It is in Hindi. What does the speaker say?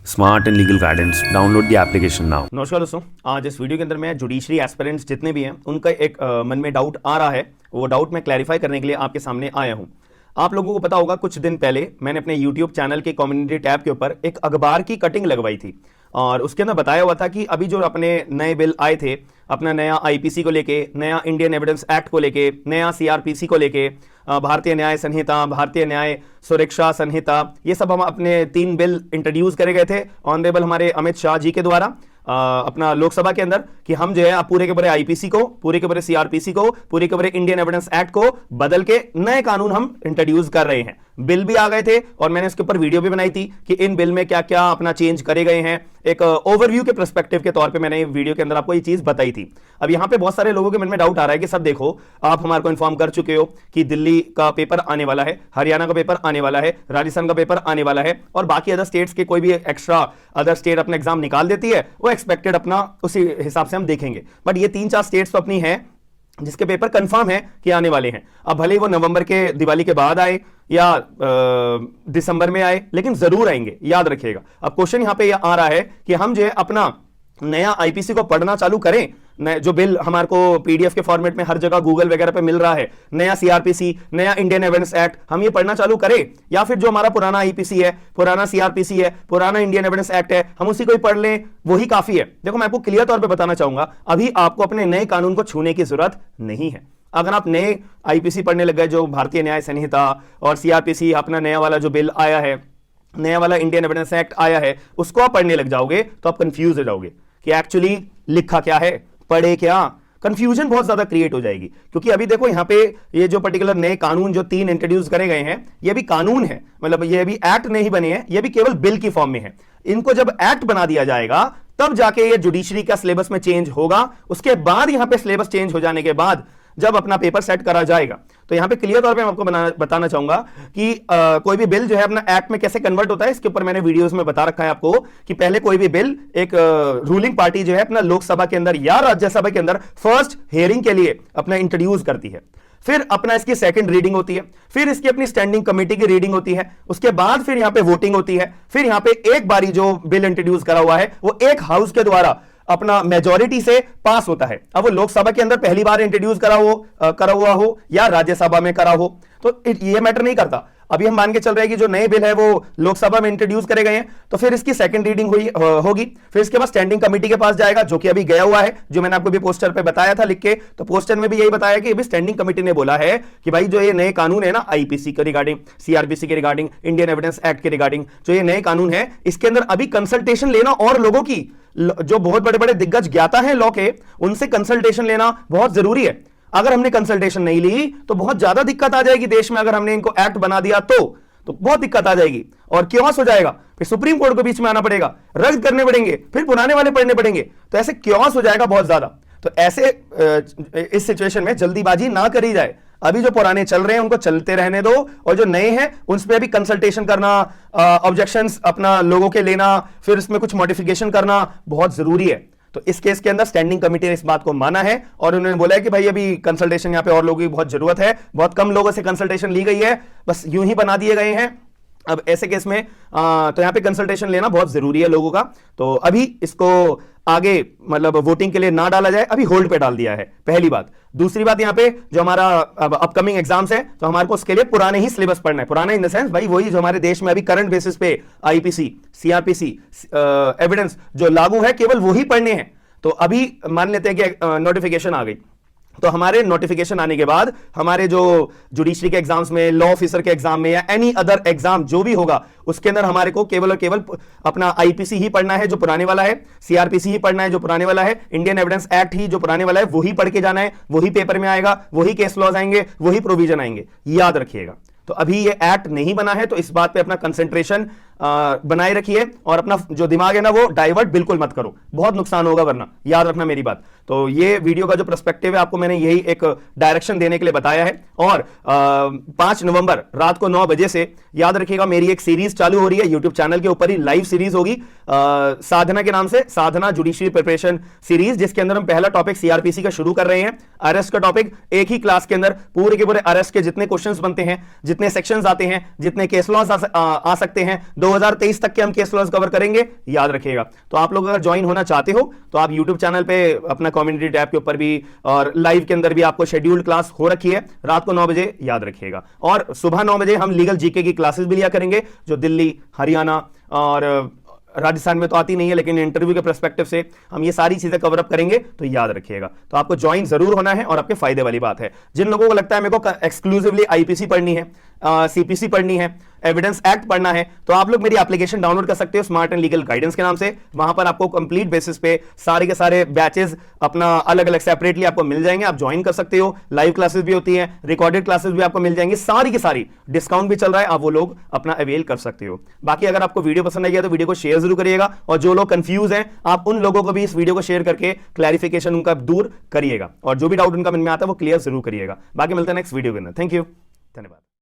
Smart and legal guidance download the application now. नमस्कार दोस्तों, आज इस वीडियो के अंदर मैं जुडिशरी एस्पिरेंट्स जितने भी हैं उनका एक मन में डाउट आ रहा है, वो डाउट मैं क्लैरिफाई करने के लिए आपके सामने आया हूं। आप लोगों को पता होगा, कुछ दिन पहले मैंने अपने यूट्यूब चैनल के कम्युनिटी टैब के ऊपर एक अखबार की कटिंग लगवाई थी और उसके अंदर बताया हुआ था कि अभी जो अपने नए बिल आए थे, अपना नया आईपीसी को लेके, नया इंडियन एविडेंस एक्ट को लेके, नया सीआरपीसी को लेके, भारतीय न्याय संहिता, भारतीय न्याय सुरक्षा संहिता, ये सब हम अपने 3 बिल इंट्रोड्यूस करे गए थे ऑनरेबल हमारे अमित शाह जी के द्वारा अपना लोकसभा के अंदर, कि हम जो है पूरे के पूरे आईपीसी को, पूरे के पूरे सीआरपीसी को, पूरे के पूरे इंडियन एविडेंस एक्ट को बदल के नए कानून हम इंट्रोड्यूस कर रहे हैं। बिल भी आ गए थे और मैंने इसके ऊपर वीडियो भी बनाई थी कि इन बिल में क्या क्या अपना चेंज करे गए हैं। एक ओवरव्यू के पर्सपेक्टिव के तौर पे मैंने वीडियो के अंदर आपको ये चीज बताई थी। अब यहां पे बहुत सारे लोगों के मन में डाउट आ रहा है कि सब देखो, आप हमारे को इन्फॉर्म कर चुके हो कि दिल्ली का पेपर आने वाला है, हरियाणा का पेपर आने वाला है, राजस्थान का पेपर आने वाला है और बाकी अदर स्टेट्स के कोई भी एक्स्ट्रा अदर स्टेट अपना एग्जाम निकाल देती है, वो एक्सपेक्टेड अपना उसी हिसाब से हम देखेंगे। बट ये 3-4 स्टेट्स तो अपनी है जिसके पेपर कंफर्म है कि आने वाले हैं। अब भले ही वो नवंबर के दिवाली के बाद आए या दिसंबर में आए, लेकिन जरूर आएंगे, याद रखिएगा। अब क्वेश्चन यहां पे आ रहा है कि हम जो है अपना नया आईपीसी को पढ़ना चालू करें, जो बिल हमारे को पीडीएफ के फॉर्मेट में हर जगह गूगल वगैरह पे मिल रहा है, नया सीआरपीसी, नया इंडियन एविडेंस एक्ट, हम ये पढ़ना चालू करें, या फिर जो हमारा पुराना आईपीसी है, पुराना सीआरपीसी है, पुराना इंडियन एविडेंस एक्ट है, हम उसी को ही पढ़ लें, वही काफी है। देखो, मैं आपको क्लियर तौर पे बताना चाहूंगा, अभी आपको अपने नए कानून को छूने की जरूरत नहीं है। अगर आप नए आईपीसी पढ़ने लग गए, जो भारतीय न्याय संहिता और सीआरपीसी, अपना नया वाला जो बिल आया है, नया वाला इंडियन एविडेंस एक्ट आया है, उसको आप पढ़ने लग जाओगे तो आप कंफ्यूज हो जाओगे कि एक्चुअली लिखा क्या है, पढ़े क्या। कंफ्यूजन बहुत ज्यादा क्रिएट हो जाएगी, क्योंकि अभी देखो यहां पे ये जो पर्टिकुलर नए कानून जो 3 इंट्रोड्यूस करे गए हैं, ये भी कानून है, मतलब ये भी एक्ट नहीं बने हैं, ये भी केवल बिल की फॉर्म में है। इनको जब एक्ट बना दिया जाएगा तब जाके ये जुडिशरी का सिलेबस में चेंज होगा। उसके बाद यहां पे सिलेबस चेंज हो जाने के बाद जब अपना पेपर सेट करा जाएगा, तो यहां पे क्लियर तौर पे मैं आपको बताना चाहूंगा कि कोई भी बिल जो है अपना एक्ट में कैसे कन्वर्ट होता है। इसके ऊपर मैंने वीडियोस में बता रखा है आपको कि पहले कोई भी बिल एक रूलिंग पार्टी जो है अपना लोकसभा के अंदर या राज्यसभा के अंदर फर्स्ट हियरिंग के लिए अपना इंट्रोड्यूस करती है, फिर अपना इसकी सेकंड रीडिंग होती है, फिर इसकी अपनी स्टैंडिंग कमेटी की रीडिंग होती है, उसके बाद फिर यहां पे वोटिंग होती है, फिर यहां पे एक बारी जो बिल इंट्रोड्यूस करा हुआ है वो एक हाउस के द्वारा अपना मेजॉरिटी से पास होता है। अब वो लोकसभा के अंदर पहली बार इंट्रोड्यूस करा हुआ हो या राज्यसभा में करा हो, तो ये मैटर नहीं करता। अभी हम मान के चल रहे हैं कि जो नए बिल है वो लोकसभा में इंट्रोड्यूस करे गए हैं, तो फिर इसकी सेकंड रीडिंग होगी, फिर इसके बाद स्टैंडिंग कमेटी के पास जाएगा, जो कि अभी गया हुआ है, जो मैंने आपको भी पोस्टर पे बताया था लिख के। तो पोस्टर में भी यही बताया कि अभी स्टैंडिंग कमेटी ने बोला है कि भाई जो ये नए कानून है ना, आईपीसी के रिगार्डिंग, सीआरपीसी के रिगार्डिंग, इंडियन एविडेंस एक्ट के रिगार्डिंग, जो ये नए कानून है, इसके अंदर अभी कंसल्टेशन लेना और लोगों की, जो बहुत बड़े बड़े दिग्गज ज्ञाता हैं लॉ के, उनसे कंसल्टेशन लेना बहुत जरूरी है। अगर हमने कंसल्टेशन नहीं ली तो बहुत ज्यादा दिक्कत आ जाएगी देश में। अगर हमने इनको एक्ट बना दिया तो बहुत दिक्कत आ जाएगी और क्योस हो जाएगा, फिर सुप्रीम कोर्ट के बीच में आना पड़ेगा, रद्द करने पड़ेंगे, फिर पुराने वाले पढ़ने पड़ेंगे, तो ऐसे क्योस हो जाएगा बहुत ज्यादा। तो ऐसे इस सिचुएशन में जल्दीबाजी ना करी जाए। अभी जो पुराने चल रहे हैं उनको चलते रहने दो, और जो नए हैं उन पर भी कंसल्टेशन करना, ऑब्जेक्शंस अपना लोगों के लेना, फिर इसमें कुछ मॉडिफिकेशन करना बहुत जरूरी है। तो इस केस के अंदर स्टैंडिंग कमेटी ने इस बात को माना है और उन्होंने बोला है कि भाई अभी कंसल्टेशन यहां पे और लोगों की बहुत जरूरत है, बहुत कम लोगों से कंसल्टेशन ली गई है, बस यूं ही बना दिए गए हैं। अब ऐसे केस में तो यहां पे कंसल्टेशन लेना बहुत जरूरी है लोगों का। तो अभी इसको आगे मतलब वोटिंग के लिए ना डाला जाए, अभी होल्ड पे डाल दिया है, पहली बात। दूसरी बात, यहां पे जो हमारा अपकमिंग एग्जाम्स है, तो हमारे को उसके लिए पुराने ही सिलेबस पढ़ना है। पुराना इन द सेंस भाई वही जो हमारे देश में अभी करंट बेसिस पे आईपीसी, सीआरपीसी, एविडेंस जो लागू है, केवल वही पढ़ने हैं। तो अभी मान लेते हैं कि नोटिफिकेशन आ गई, तो हमारे नोटिफिकेशन आने के बाद हमारे जो जुडिशरी के एग्जाम्स में, लॉ ऑफिसर के एग्जाम में या एनी अदर एग्जाम जो भी होगा, उसके अंदर हमारे को केवल और केवल अपना आईपीसी ही पढ़ना है जो पुराने वाला है, सीआरपीसी ही पढ़ना है जो पुराने वाला है, इंडियन एविडेंस एक्ट ही जो पुराने वाला है वही पढ़ के जाना है, वही पेपर में आएगा, वही केस लॉज आएंगे, वही प्रोविजन आएंगे, याद रखिएगा। तो अभी ये एक्ट नहीं बना है, तो इस बात पे अपना कंसंट्रेशन बनाए रखिए और अपना जो दिमाग है ना वो डाइवर्ट बिल्कुल मत करो, बहुत नुकसान होगा वरना, याद रखना मेरी बात। तो ये वीडियो का जो पर्सपेक्टिव है आपको मैंने यही एक डायरेक्शन देने के लिए बताया है। और 5 नवंबर रात को 9 बजे से याद रखिएगा मेरी एक सीरीज चालू हो रही है यूट्यूब चैनल के ऊपर ही, लाइव सीरीज होगी साधना के नाम से, साधना जुडिशरी प्रिपरेशन सीरीज, जिसके अंदर हम पहला टॉपिक सीआरपीसी का शुरू कर रहे हैं। अरेस्ट का टॉपिक एक ही क्लास के अंदर पूरे के पूरे अरेस्ट के जितने क्वेश्चंस बनते हैं, जितने सेक्शंस आते हैं, जितने केस लॉस आ सकते हैं, 2023 तक के हम केस लॉज कवर करेंगे, याद रखिएगा। तो आप लोग अगर ज्वाइन होना चाहते हो तो आप यूट्यूब चैनल पे अपना कम्युनिटी टैब के ऊपर भी और लाइव के अंदर भी आपको शेड्यूल्ड क्लास हो रखी है रात को 9 बजे, याद रखिएगा। और सुबह 9 बजे हम लीगल जीके की क्लासेस भी लिया करेंगे, जो दिल्ली, हरियाणा और राजस्थान में तो आती नहीं है, लेकिन इंटरव्यू के पर्सपेक्टिव से हम ये सारी चीजें कवर अप करेंगे, तो याद रखिएगा। तो आपको ज्वाइन जरूर होना है और आपके फायदे वाली बात है। जिन लोगों को लगता है मेरे को एक्सक्लूसिवली आईपीसी पढ़नी है, सीपीसी पढ़नी है, एविडेंस एक्ट पढ़ना है, तो आप लोग मेरी एप्लीकेशन डाउनलोड कर सकते हो स्मार्ट एंड लीगल गाइडेंस के नाम से। वहां पर आपको कंप्लीट बेसिस पे सारे के सारे बैचेस अपना अलग अलग सेपरेटली आपको मिल जाएंगे, आप ज्वाइन कर सकते हो। लाइव क्लासेस भी होती हैं, रिकॉर्डेड क्लासेस भी आपको मिल जाएंगी, सारी की सारी, डिस्काउंट भी चल रहा है, आप वो लोग अपना अवेल कर सकते हो। बाकी अगर आपको वीडियो पसंद आई है तो वीडियो को शेयर जरूर करिएगा, और जो लोग कंफ्यूज हैं आप उन लोगों को भी इस वीडियो को शेयर करके क्लैरिफिकेशन उनका दूर करिएगा, और जो भी डाउट उनका मन में आता है वो क्लियर जरूर करिएगा। बाकी मिलते हैं नेक्स्ट वीडियो के अंदर। थैंक यू, धन्यवाद।